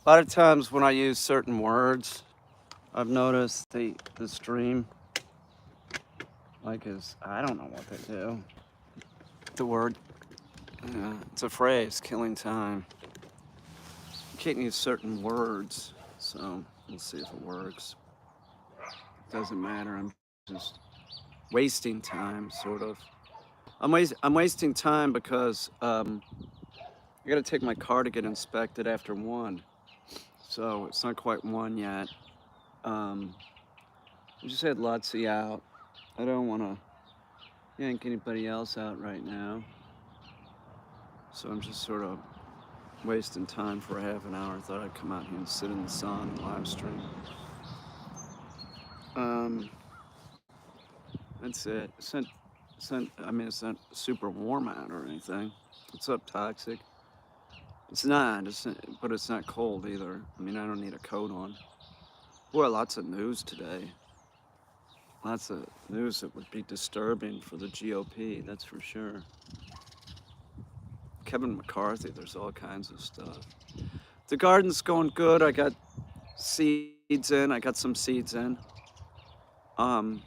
A lot of times when I use certain words, I've noticed the stream like is I don't know what they do. The word, it's a phrase, killing time. You can't use certain words, so we'll see if it works. Doesn't matter. I'm just wasting time, sort of. I'm wasting time because I got to take my car to get inspected after 1, so it's not quite 1 yet. Um, I just had Lutzi out. I don't want to yank anybody else out right now, so I'm just sort of wasting time for a half an hour. I thought I'd come out here and sit in the sun and live stream. Um, that's it. I mean, it's not super warm out or anything. It's up toxic. It's not, but it's not cold either. I mean, I don't need a coat on. Boy, lots of news today. Lots of news that would be disturbing for the GOP, that's for sure. Kevin McCarthy, there's all kinds of stuff. The garden's going good. I got seeds in. I got some seeds in. Um,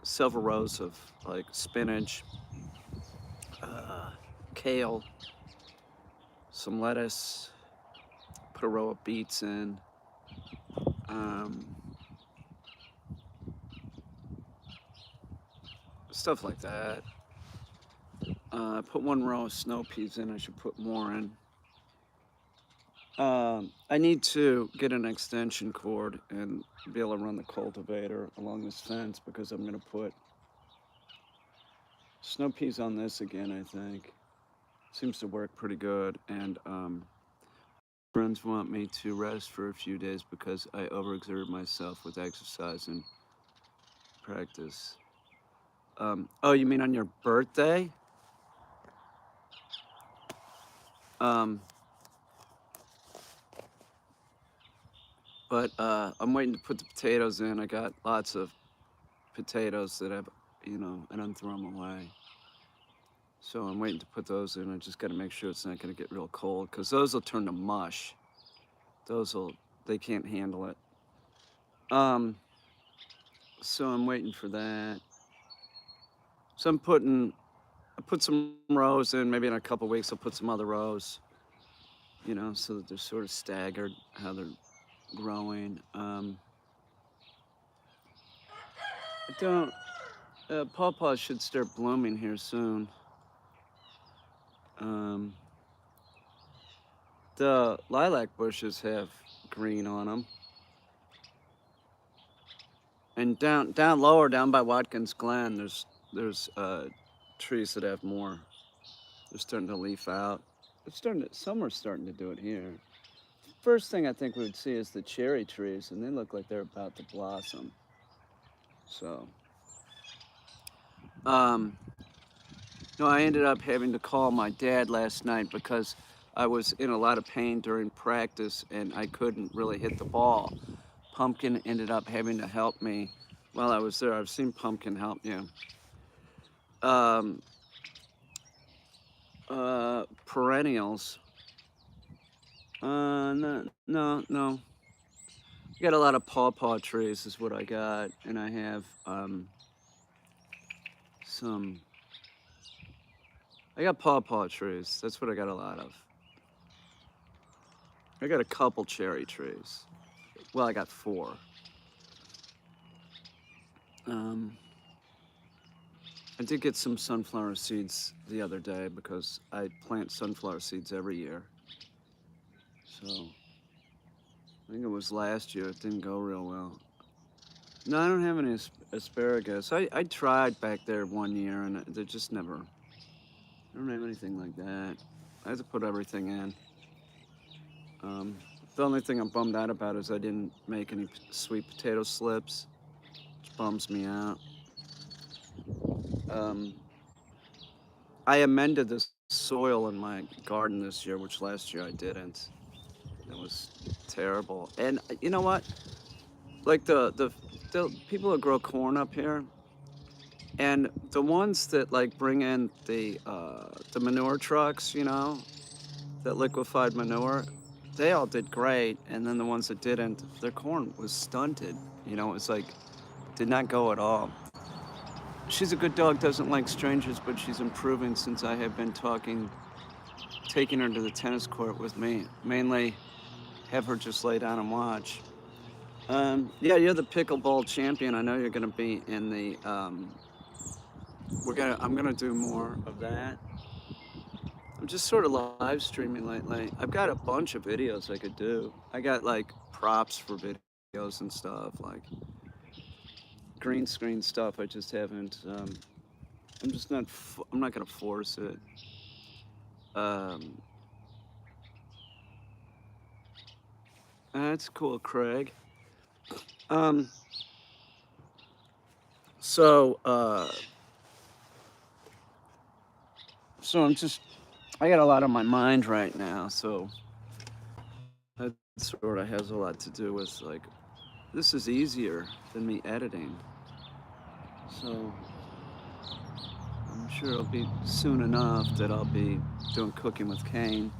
Several rows of like spinach, uh, kale, some lettuce. Put a row of beets in. Um, Stuff like that. I put 1 row of snow peas in. I should put more in. I need to get an extension cord and be able to run the cultivator along this fence because I'm going to put snow peas on this again, I think. Seems to work pretty good. And friends want me to rest for a few days because I overexerted myself with exercise and practice. Oh, you mean on your birthday? Um, but I'm waiting to put the potatoes in. I got lots of potatoes that I don't throw them away. So I'm waiting to put those in. I just got to make sure it's not going to get real cold because those will turn to mush. They can't handle it. Um, so I'm waiting for that. So I put some rows in. Maybe in a couple weeks I'll put some other rows. So that they're sort of staggered how they're growing. I don't. Pawpaws should start blooming here soon. Um, the lilac bushes have green on them. And down lower, down by Watkins Glen, there's trees that have more. They're starting to leaf out. Some are starting to do it here. First thing I think we would see is the cherry trees, and they look like they're about to blossom. So, um, no, I ended up having to call my dad last night because I was in a lot of pain during practice and I couldn't really hit the ball. Pumpkin ended up having to help me while I was there. I've seen Pumpkin help you. Um, Perennials. No, no, no. I got a lot of pawpaw trees, is what I got, and I have some. I got pawpaw trees. That's what I got a lot of. I got a couple cherry trees. Well, I got 4. Um, I did get some sunflower seeds the other day because I plant sunflower seeds every year. So I think it was last year. It didn't go real well. No, I don't have any asparagus. I tried back there 1 year, and they just never. I don't have anything like that. I had to put everything in. Um, the only thing I'm bummed out about is I didn't make any sweet potato slips, which bums me out. Um, I amended the soil in my garden this year, which last year I didn't. It was terrible. And you know what? Like the people that grow corn up here, and the ones that like bring in the manure trucks, that liquefied manure, they all did great, and then the ones that didn't, their corn was stunted. You know, it was like did not go at all. She's a good dog, doesn't like strangers, but she's improving since I have been taking her to the tennis court with me. Mainly have her just lay down and watch. Yeah, you're the pickleball champion. I know you're gonna be in the. I'm gonna do more of that. I'm just sort of live streaming lately. I've got a bunch of videos I could do. I got like props for videos and stuff, like green screen stuff. I just haven't. I'm just not. I'm not gonna force it. Um, that's cool, Craig. Um, so, so I got a lot on my mind right now. So that sort of has a lot to do with like, this is easier than me editing. So I'm sure it'll be soon enough that I'll be doing Cooking with Kane.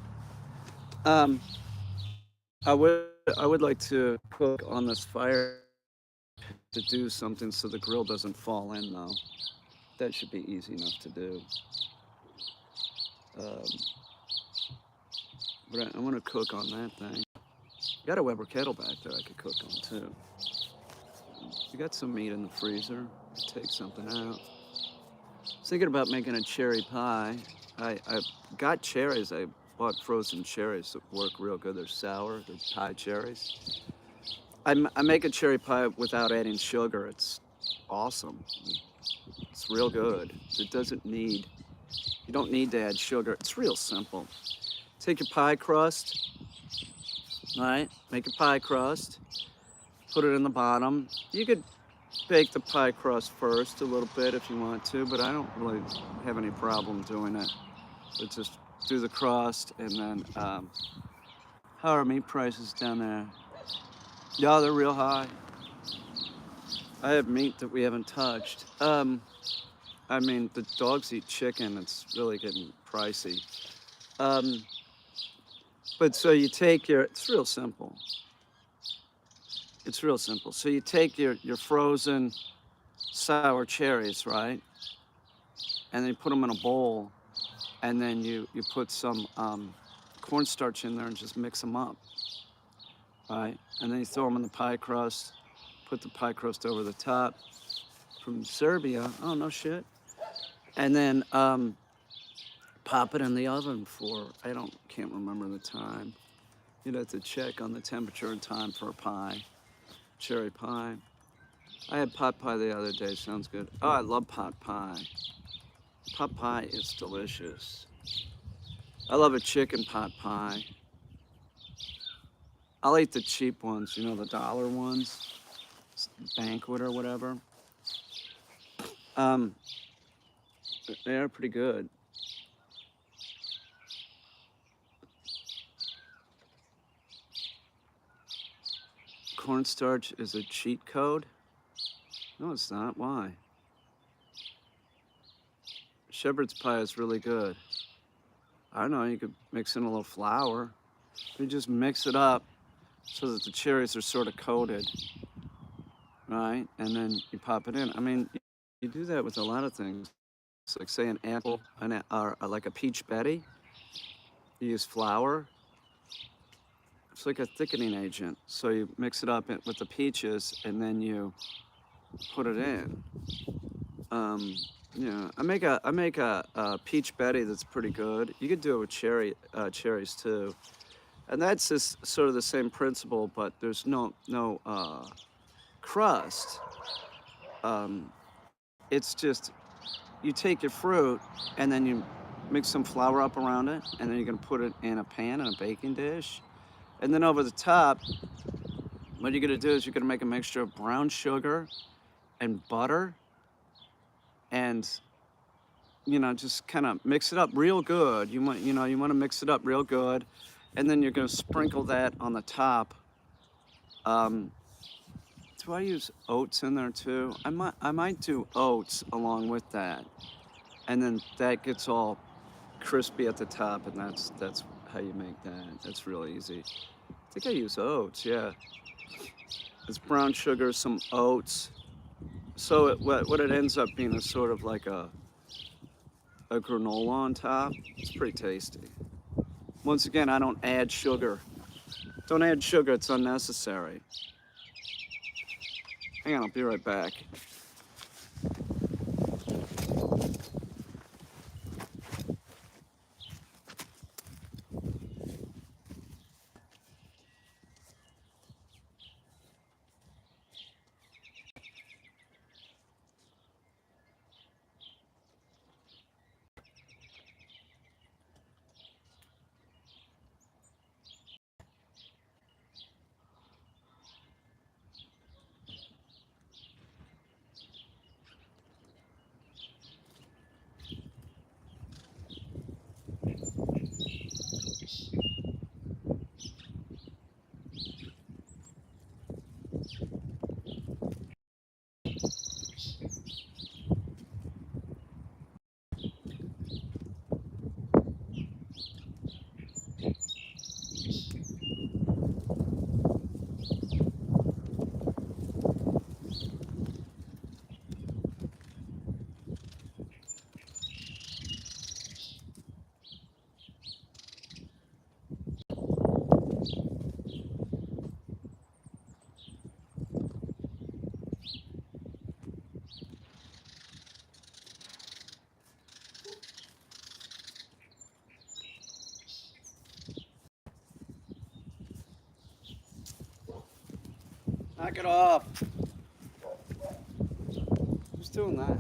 Um, I would like to cook on this fire to do something so the grill doesn't fall in though. That should be easy enough to do. Um, but I want to cook on that thing. Got a Weber kettle back there I could cook on too. You got some meat in the freezer. Take something out. I was thinking about making a cherry pie. I got cherries. I bought frozen cherries that work real good. They're sour. They're pie cherries. I make a cherry pie without adding sugar. It's awesome. It's real good. It doesn't need, you don't need to add sugar. It's real simple. Take your pie crust, all right? Make a pie crust, put it in the bottom. You could bake the pie crust first a little bit if you want to, but I don't really have any problem doing it. But just do the crust and then, how are meat prices down there? Yeah, they're real high. I have meat that we haven't touched. I mean, the dogs eat chicken. It's really getting pricey. But so you take it's real simple. It's real simple. So you take your frozen sour cherries, right? And then you put them in a bowl, and then you put some cornstarch in there and just mix them up, right? And then you throw them in the pie crust, put the pie crust over the top. From Serbia, oh no shit. And then pop it in the oven for, can't remember the time. You'd have to check on the temperature and time for a pie, cherry pie. I had pot pie the other day, sounds good. Oh, I love pot pie. Pot pie is delicious. I love a chicken pot pie. I'll eat the cheap ones, you know, the dollar ones, Banquet or whatever. They're pretty good. Cornstarch is a cheat code? No, it's not. Why? Shepherd's pie is really good. I don't know, you could mix in a little flour. You just mix it up so that the cherries are sort of coated, right? And then you pop it in. I mean, you do that with a lot of things. It's like, say, an apple, or like a peach Betty. You use flour. It's like a thickening agent. So you mix it up with the peaches, and then you put it in. Yeah, I make a peach Betty that's pretty good. You could do it with cherries too, and that's just sort of the same principle, but there's no crust. It's just you take your fruit and then you mix some flour up around it, and then you're gonna put it in a pan in a baking dish, and then over the top, what you're gonna do is you're gonna make a mixture of brown sugar and butter, and just kind of mix it up real good. You want to mix it up real good, and then you're going to sprinkle that on the top. Do I use oats in there too? I might do oats along with that, and then that gets all crispy at the top, and how you make that. That's real easy. I think I use oats, yeah. It's brown sugar, some oats. So what it ends up being is sort of like a granola on top. It's pretty tasty. Once again, I don't add sugar. Don't add sugar, it's unnecessary. Hang on, I'll be right back. Knock it off. Who's doing that?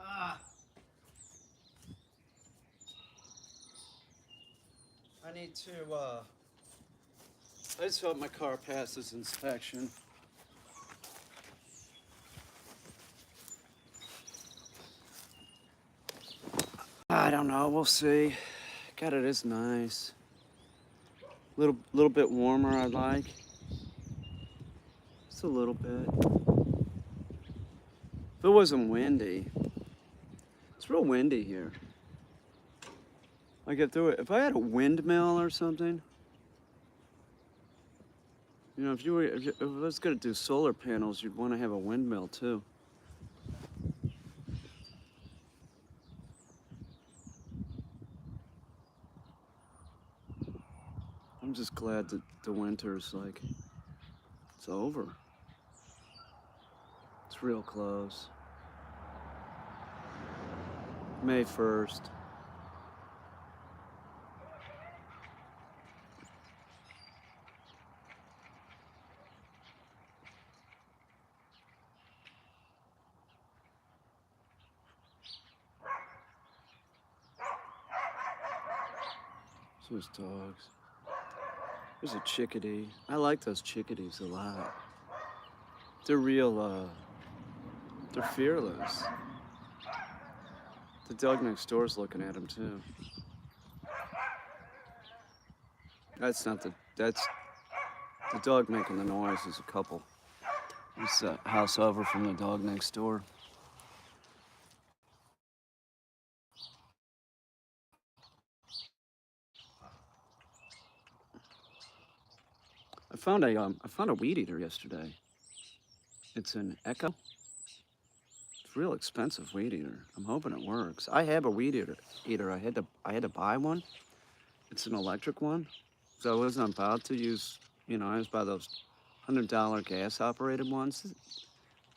Ah. I need to, I just hope my car passes inspection. I don't know, we'll see. God, it is nice. Little bit warmer, I'd like. Just a little bit. If it wasn't windy, it's real windy here. Like if I had a windmill or something, you know, if I was gonna do solar panels, you'd want to have a windmill too. I'm just glad that the winter's like, it's over. It's real close. May 1st. Those dogs. There's a chickadee. I like those chickadees a lot. They're real, they're fearless. The dog next door's looking at him too. That's the dog making the noise is a couple. It's the house over from the dog next door. I found a weed eater yesterday. It's an Echo. It's a real expensive weed eater. I'm hoping it works. I have a weed eater. I had to buy one. It's an electric one. So I wasn't about to use, you know, I was by those $100 gas operated ones.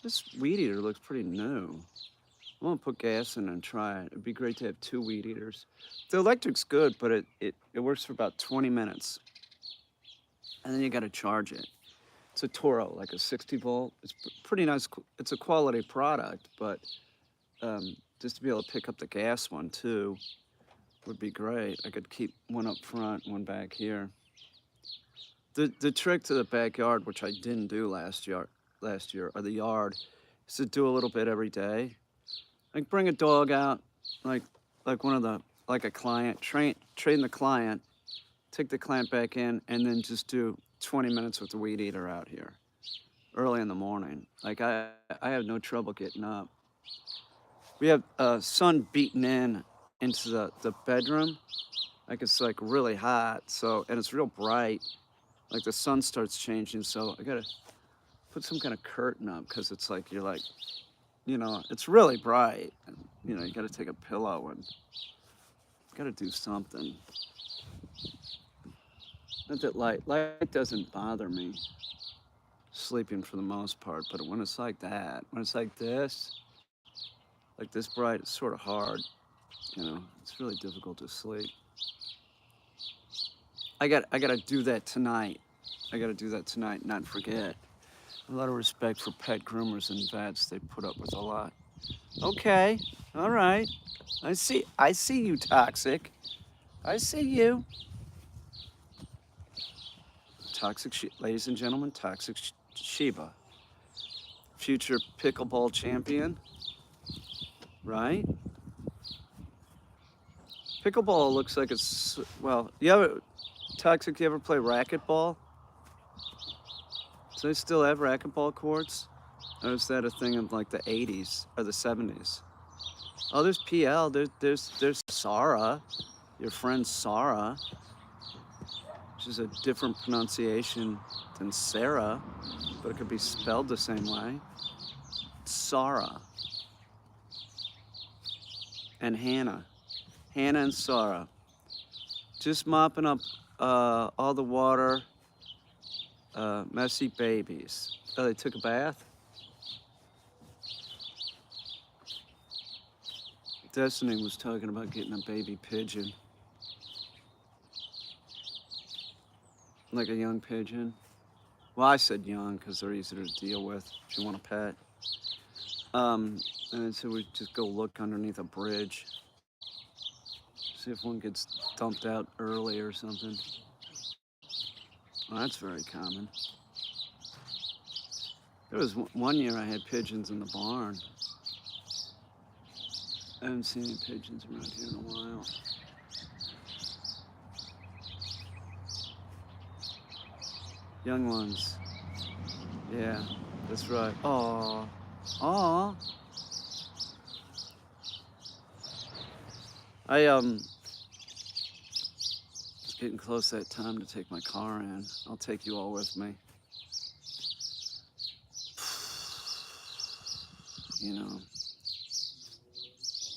This weed eater looks pretty new. I'm gonna put gas in and try it. It'd be great to have two weed eaters. The electric's good, but it works for about 20 minutes, and then you got to charge it. It's a Toro, like a 60 volt. It's pretty nice. It's a quality product, but just to be able to pick up the gas one too would be great. I could keep one up front, one back here. The trick to the backyard, which I didn't do last year, or the yard, is to do a little bit every day. Like bring a dog out, like like a client, train the client, take the client back in, and then just do 20 minutes with the weed eater out here early in the morning. Like I have no trouble getting up. We have sun beating into the bedroom. Like it's like really hot, so, and it's real bright. Like the sun starts changing, so I gotta put some kind of curtain up because it's like you're like, it's really bright. And, you gotta take a pillow and gotta do something. Not that light doesn't bother me sleeping for the most part, but when it's like that, when it's like this bright, it's sort of hard. It's really difficult to sleep. I gotta do that tonight. I gotta do that tonight and not forget. A lot of respect for pet groomers and vets. They put up with a lot. Okay, all right. I see you, Toxic. I see you. Ladies and gentlemen, Toxic Shiba. Future pickleball champion, right? Pickleball looks like it's, well, Toxic, you ever play racquetball? Do they still have racquetball courts? Or is that a thing of like the 80s or the 70s? Oh, there's PL, there's Sarah, your friend Sarah, which is a different pronunciation than Sarah, but it could be spelled the same way. Sarah. And Hannah. Hannah and Sarah. Just mopping up all the water, messy babies. Oh, they took a bath? Destiny was talking about getting a baby pigeon. Like a young pigeon. Well, I said young because they're easier to deal with if you want a pet. And so we just go look underneath a bridge. See if one gets dumped out early or something. Well, that's very common. There was one year I had pigeons in the barn. I haven't seen any pigeons around here in a while. Young ones. Yeah, that's right. Aw. Aw. It's getting close that time to take my car in. I'll take you all with me.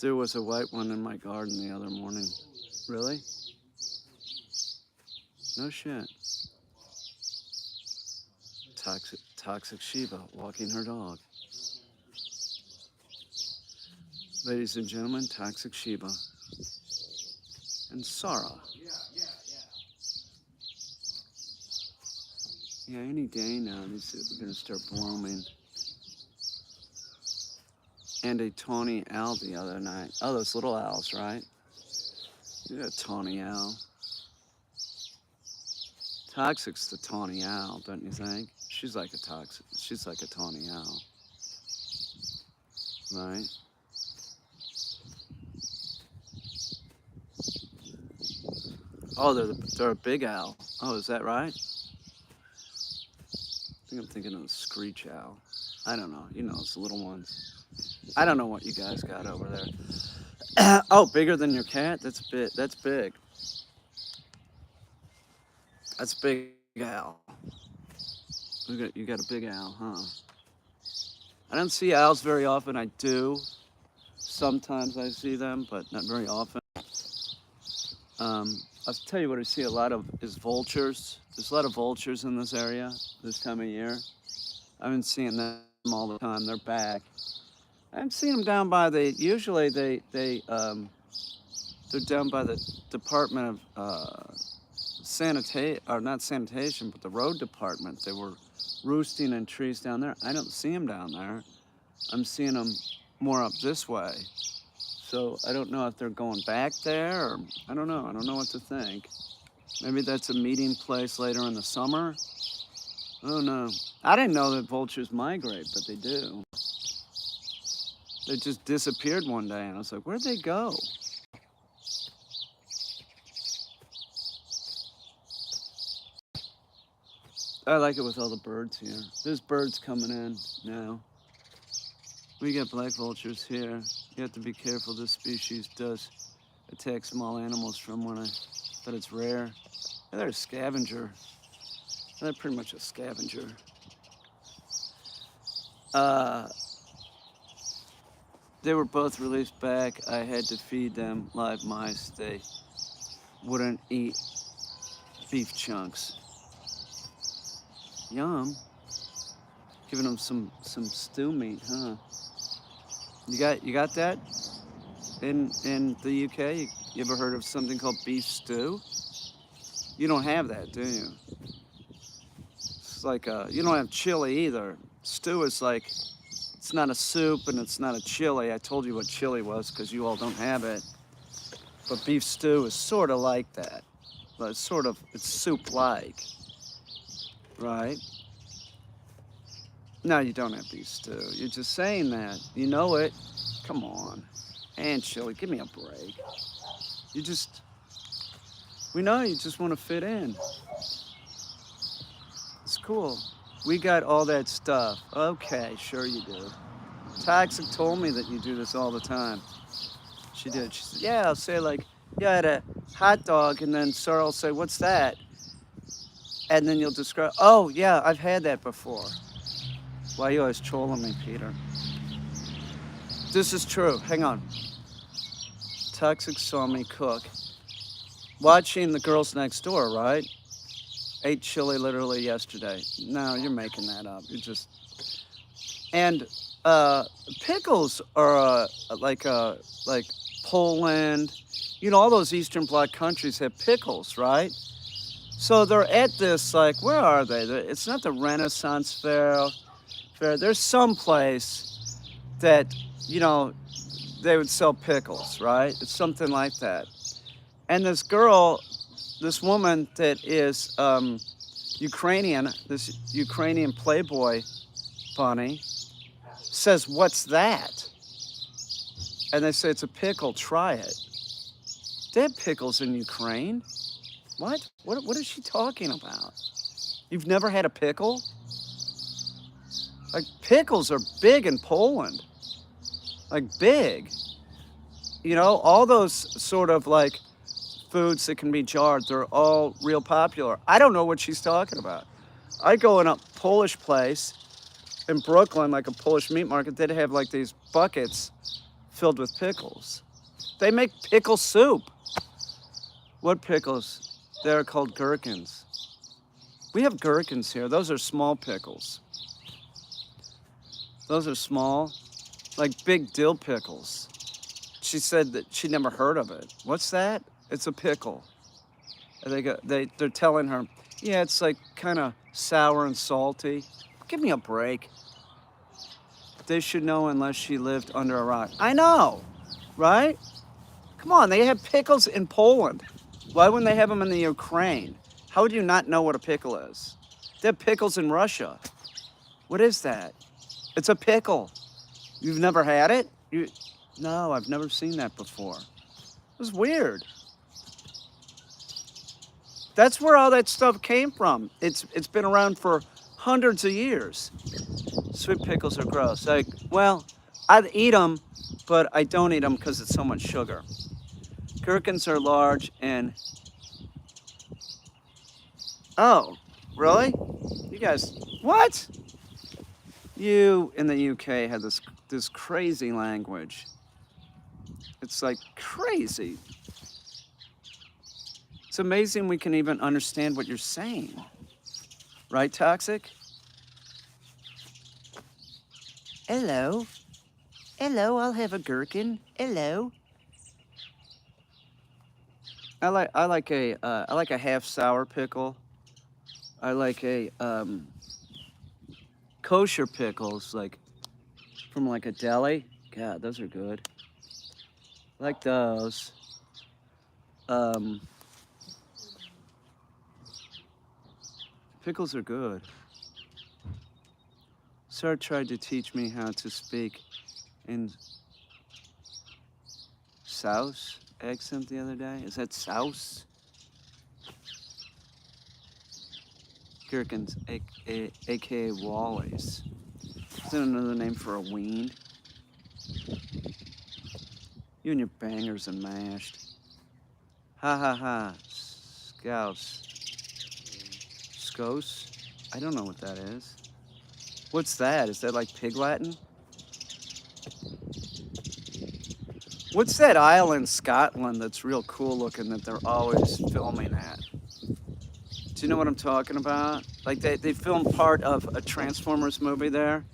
There was a white one in my garden the other morning. Really? No shit. Toxic Shiba walking her dog. Ladies and gentlemen, Toxic Shiba. And Sarah. Yeah, any day now, these are gonna start blooming. And a tawny owl the other night. Oh, those little owls, right? Yeah, tawny owl. Toxic's the tawny owl, don't you think? She's like a tawny owl. Right? Oh, they're a big owl. Oh, is that right? I think I'm thinking of the screech owl. I don't know. It's the little ones. I don't know what you guys got over there. Oh, bigger than your cat? That's big. That's big. That's big owl. You got a big owl, huh? I don't see owls very often. I do. Sometimes I see them, but not very often. I'll tell you what I see a lot of is vultures. There's a lot of vultures in this area this time of year. I've been seeing them all the time. They're back. I've seen them down by the. Usually they're down by the Department of sanitation, or not sanitation, but the road department. They were roosting in trees down there. I don't see them down there. I'm seeing them more up this way. So I don't know if they're going back there, or I don't know. I don't know what to think. Maybe that's a meeting place later in the summer. I don't know. I didn't know that vultures migrate, but they do. They just disappeared one day, and I was like, where'd they go? I like it with all the birds here. There's birds coming in now. We got black vultures here. You have to be careful. This species does attack small animals but it's rare. And they're a scavenger. They're pretty much a scavenger. They were both released back. I had to feed them live mice. They wouldn't eat beef chunks. Yum. Giving them some stew meat, huh? You got that in the UK? You ever heard of something called beef stew? You don't have that, do you? It's like you don't have chili either. Stew is like, it's not a soup and it's not a chili. I told you what chili was because you all don't have it. But beef stew is sort of like that. But it's soup-like, right? No, you don't have beef stew. You're just saying that. You know it. Come on. And chili, give me a break. We know you just want to fit in. It's cool. We got all that stuff. Okay, sure you do. Toxic told me that you do this all the time. She did. She said, yeah, I'll say like, yeah, I had a hot dog, and then Sarah will say, what's that? And then you'll describe, oh, yeah, I've had that before. Why are you always trolling me, Peter? This is true. Hang on. Toxic saw me cook. Watching The Girls Next Door, right? Ate chili literally yesterday. No, you're making that up. You're just... And pickles are like Poland. You know, all those Eastern Bloc countries have pickles, right? So they're at this, like, where are they? It's not the Renaissance Fair. There's some place that, you know, they would sell pickles, right? It's something like that. And this woman that is Ukrainian, this Ukrainian Playboy bunny, says, what's that? And they say, it's a pickle, try it. They have pickles in Ukraine? What? What is she talking about? You've never had a pickle? Like, pickles are big in Poland. Like, big. You know, all those sort of, like, foods that can be jarred, they're all real popular. I don't know what she's talking about. I go in a Polish place in Brooklyn, like a Polish meat market, they'd have, like, these buckets filled with pickles. They make pickle soup. What pickles? They're called gherkins. We have gherkins here. Those are small pickles. Those are small, like big dill pickles. She said that she never heard of it. What's that? It's a pickle. And they're telling her, yeah, it's like kind of sour and salty. Give me a break. They should know unless she lived under a rock. I know, right? Come on, they have pickles in Poland. Why wouldn't they have them in the Ukraine? How would you not know what a pickle is? They have pickles in Russia. What is that? It's a pickle. You've never had it? No, I've never seen that before. It was weird. That's where all that stuff came from. It's been around for hundreds of years. Sweet pickles are gross. Like, well, I'd eat them, but I don't eat them because it's so much sugar. Gherkins are large and... Oh, really? You guys, what? You in the UK have this crazy language. It's like crazy. It's amazing we can even understand what you're saying. Right, Toxic? Hello. Hello, I'll have a gherkin. Hello. I like a half sour pickle. I like a kosher pickles, like from like a deli. God, those are good. I like those. Um, Pickles are good. Sarah tried to teach me how to speak in Souse accent the other day. Is that Souse? Gherkins, aka Wallies. Is that another name for a wean? You and your bangers and mashed. Ha ha ha. Scouse. Scose? I don't know what that is. What's that? Is that like pig Latin? What's that island in Scotland that's real cool looking that they're always filming at? Do you know what I'm talking about? Like they filmed part of a Transformers movie there.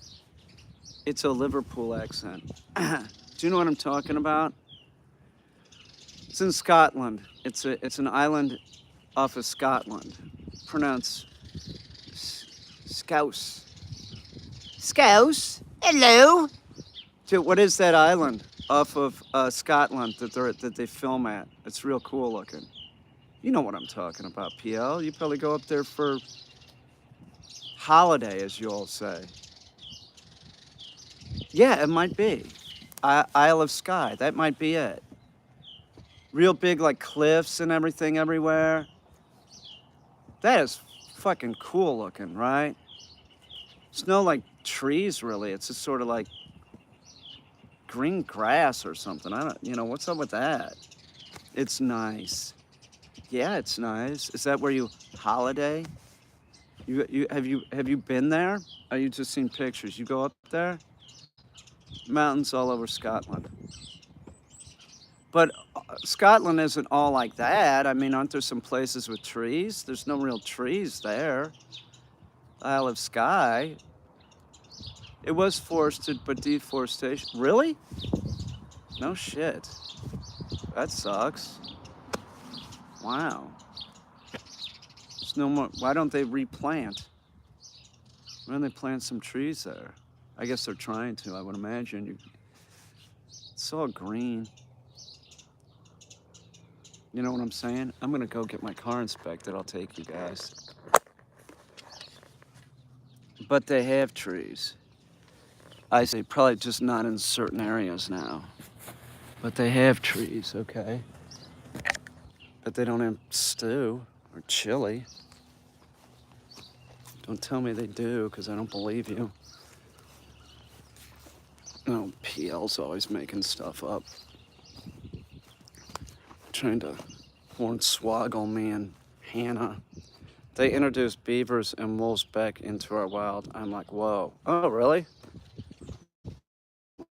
It's a Liverpool accent. Do you know what I'm talking about? It's in Scotland. It's an island off of Scotland. Pronounced Scouse. Scouse? Hello? Dude, what is that island off of Scotland that they film at? It's real cool looking. You know what I'm talking about, PL. You probably go up there for holiday, as you all say. Yeah, it might be. Isle of Skye, that might be it. Real big, like, cliffs and everything everywhere. That is fucking cool looking, right? It's no, like, trees, really. It's just sort of like green grass or something. I don't, what's up with that? It's nice. Yeah, it's nice. Is that where you holiday? Have you been there? Or you just seen pictures? You go up there? Mountains all over Scotland. But Scotland isn't all like that. I mean, aren't there some places with trees? There's no real trees there. Isle of Skye. It was forested, but deforestation. Really? No shit. That sucks. Wow. There's no more. Why don't they replant? Why don't they plant some trees there? I guess they're trying to, I would imagine. It's all green. You know what I'm saying? I'm gonna go get my car inspected. I'll take you guys. But they have trees. I say probably just not in certain areas now. But they have trees, okay? But they don't have stew or chili. Don't tell me they do, because I don't believe you. No, PL's always making stuff up. Trying to hornswoggle me and Hannah. They introduced beavers and wolves back into our wild. I'm like, whoa. Oh, really?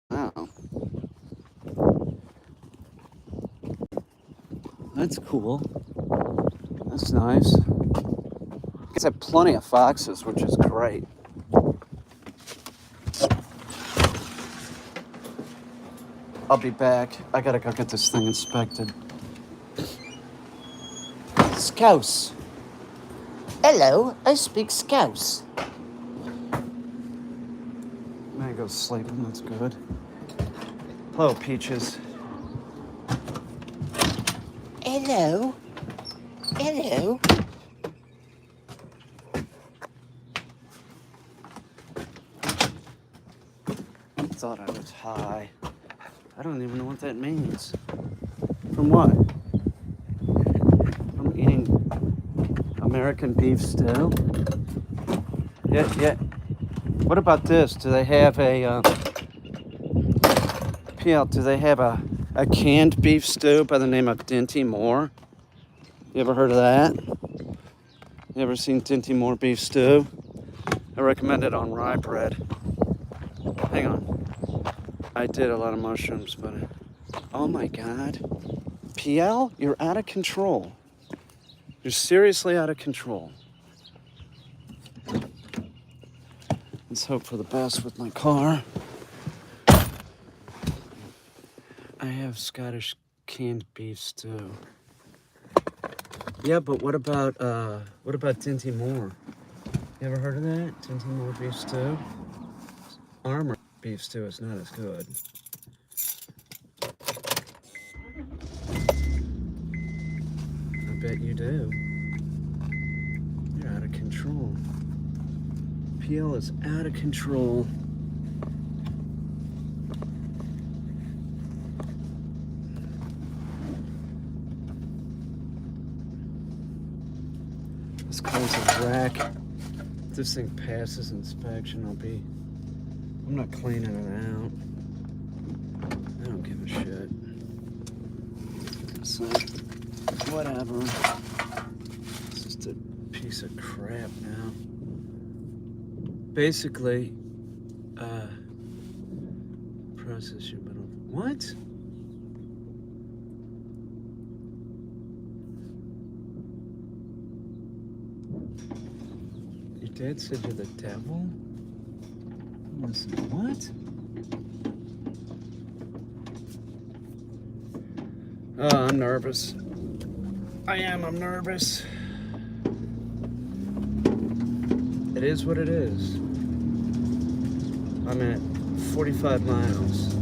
Wow. That's cool. That's nice. Guys have plenty of foxes, which is great. I'll be back. I gotta go get this thing inspected. Scouse. Hello, I speak Scouse. Mango's sleeping, that's good. Hello, Peaches. Hello. Hello. I thought I was high. I don't even know what that means. From what? From eating American beef stew? Yeah. What about this? Do they have a, PL, do they have a canned beef stew by the name of Dinty Moore? You ever heard of that? You ever seen Dinty Moore beef stew? I recommend it on rye bread. Hang on. I did a lot of mushrooms, but oh my God. PL, you're out of control. You're seriously out of control. Let's hope for the best with my car. I have Scottish canned beef stew. Yeah, but what about Dinty Moore? You ever heard of that? Dinty Moore beef stew? Armour beef stew is not as good. I bet you do. You're out of control. PL is out of control. Let's close the rack. If this thing passes inspection, I'm not cleaning it out. I don't give a shit. So, whatever. It's just a piece of crap now. Basically, process your metal. What? Your dad said you're the devil? Listen, what? Oh, I'm nervous. I'm nervous. It is what it is. I'm at 45 miles.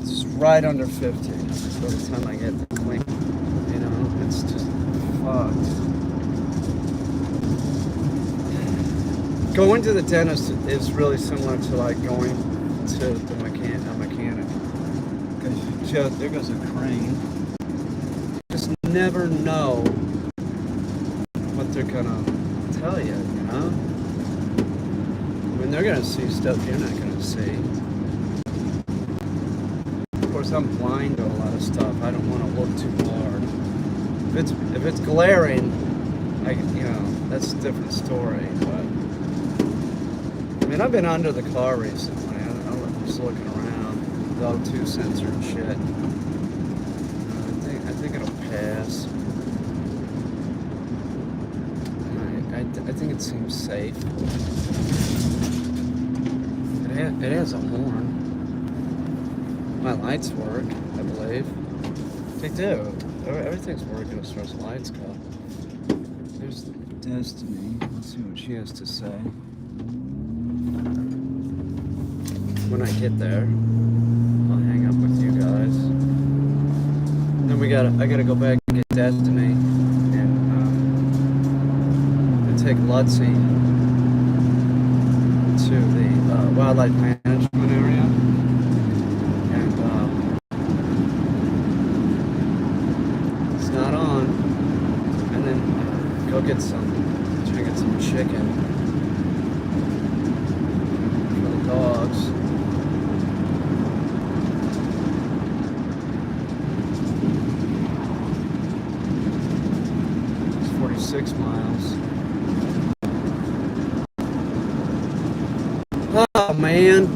It's right under 50 by the time I get to clean. You know, it's just fucked. Going to the dentist is really similar to like going to the mechanic. Because there goes a crane. Just never know what they're gonna tell you, you know? I mean, they're gonna see stuff you're not gonna see. Of course, I'm blind to a lot of stuff. I don't want to look too hard. If it's glaring, that's a different story. But I mean, I've been under the car recently. I'm just looking around, the O2 sensor and shit. I think it'll pass. I think it seems safe. It has a horn. My lights work, I believe. They do. Everything's working as far as lights go. There's Destiny. Let's see what she has to say. When I get there, I'll hang up with you guys. Then I gotta go back and get Destiny and take Lutzy to the wildlife management area. And it's not on. And then go get some chicken for the dogs. 6 miles. Oh man.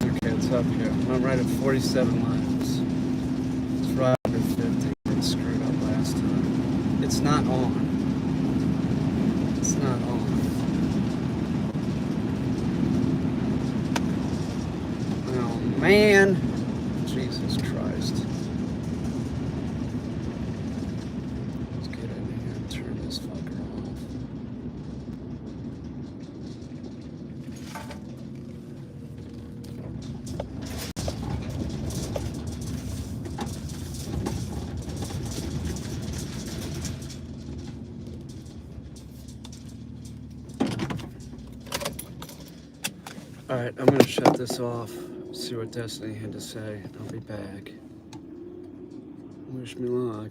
Okay, it's up here. I'm right at 47 miles. It's right under 50. I screwed up last time. It's not on. It's not on. Man, Jesus Christ. Let's get in here and turn this fucker off. Alright, I'm gonna shut this off. See what Destiny had to say. I'll be back. Wish me luck.